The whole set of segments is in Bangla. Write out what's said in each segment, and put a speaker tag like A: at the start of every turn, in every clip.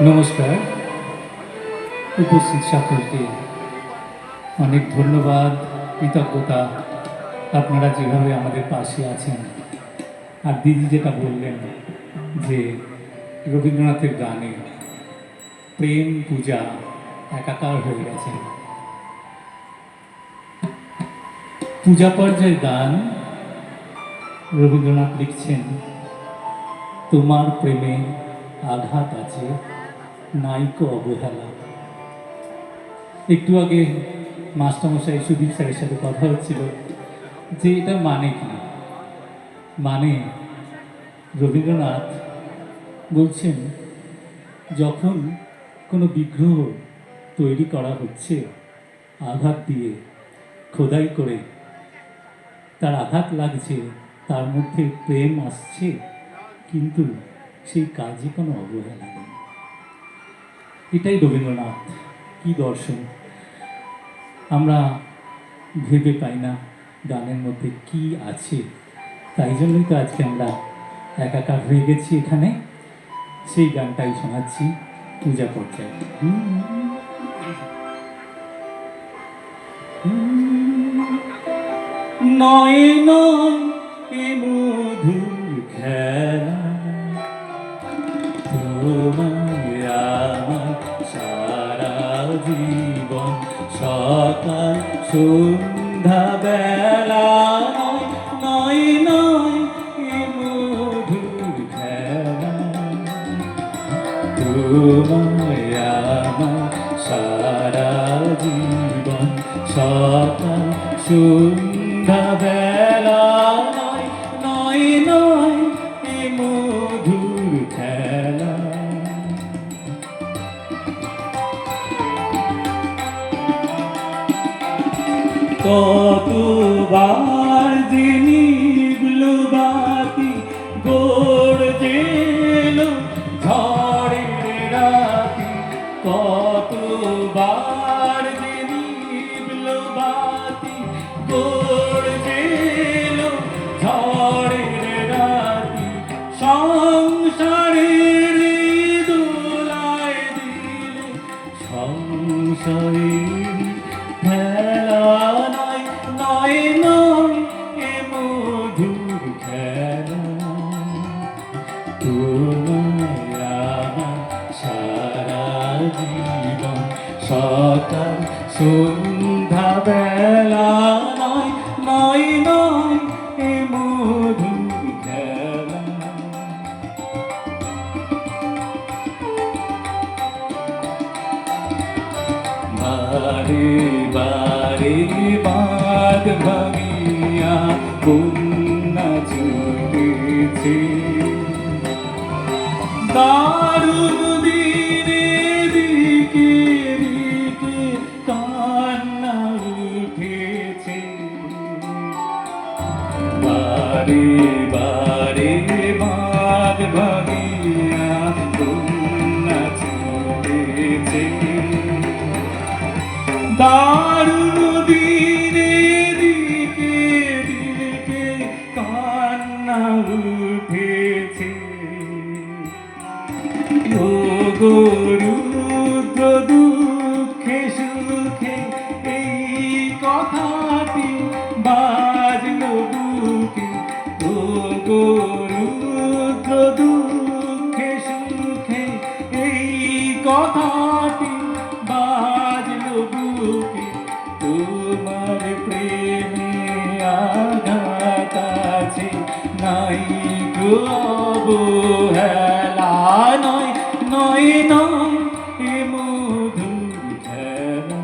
A: নমস্কার, উপস্থিত সকলকে অনেক ধন্যবাদ, কৃতজ্ঞতা। আপনারা যেভাবে আমাদের পাশে আছেন। আর দিদি যেটা বললেন যে রবীন্দ্রনাথের গানে প্রেম পূজা একাকার হয়ে গেছেন। পূজা পর্যায়ের গান রবীন্দ্রনাথ লিখছেন, তোমার প্রেমে আঘাত আছে, নাইকো অবহেলা। একটু আগে মাস্টারমশাই সুদীপ স্যারের সাথে কথা হচ্ছিল যে এটা মানে কি। মানে রবীন্দ্রনাথ বলছেন, যখন কোনো বিগ্রহ তৈরি করা হচ্ছে আঘাত দিয়ে, খোদাই করে, তার আঘাত লাগছে, তার মধ্যে প্রেম আসছে, কিন্তু সেই কাজে কোনো অবহেলা নেই। এটাই রবীন্দ্রনাথ। কি দর্শন! আমরা ভেবে পাই না গানের মধ্যে কি আছে। তাই জন্যই তো আজকে আমরা একাকার হয়ে গেছি এখানে। সেই গানটাই শোনাচ্ছি পূজা পর্যায়ে। নয় নয় এ মধুর খেলা, তোমায় আমার সারা জীবন, সকাল সন্ধ্যা বেলা। নয় নয় এ মধুর খেলা, তোমায় আমার সারা জীবন, সকাল সন্ধ্যা বেলা। নয় নয় এ মধুর খেলা। কতবার যে নিভলো বাতি, গড়ে এলো ঝড়ের রাতি। কতবার যে নিভলো বাতি, গড়ে এলো ঝড়ের রাতি। সংসারের দোলায় দিলে সংসারের খেলা। নয় নয় এ মধুর খেলা, তোমায় আমার সারা জীবন, সকাল সন্ধ্যা বেলা। নয় নয় এ মধুর খেলা। বারে বারে বাঁধ ভাঙিয়া বন্যা ছুটেছে, দারুণ দিনে দিকে দিকে কান্না উঠেছে। বারে বারে বাঁধ ভাঙিয়া বন্যা ছুটেছে, দারুণ দিনে দিকে দিকে কান্না উঠেছে। ও গো রুদ্র দুঃখে সুখে এই কথাটি বাজলো বুকে। ও গো রুদ্র দুঃখে সুখে এই কথাটি বাজলো বুকে। তোমার প্রেমে আঘাত আছে, নাইকো অবহেলা। নয় নয় নয় এ মধুর খেলা,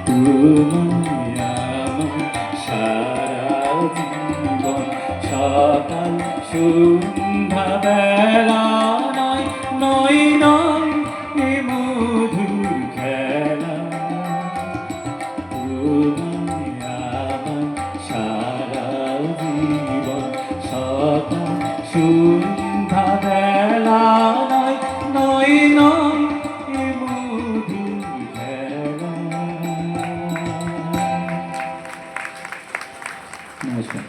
A: তোমায় আমার সারা জীবন, সকাল সন্ধ্যা বেলা। নয় নয় এ মধুর খেলা, তোমায় আমার সারা জীবন, সকাল সন্ধ্যা বেলা। নয় নয় এ মধুর খেলা। নমস্কার।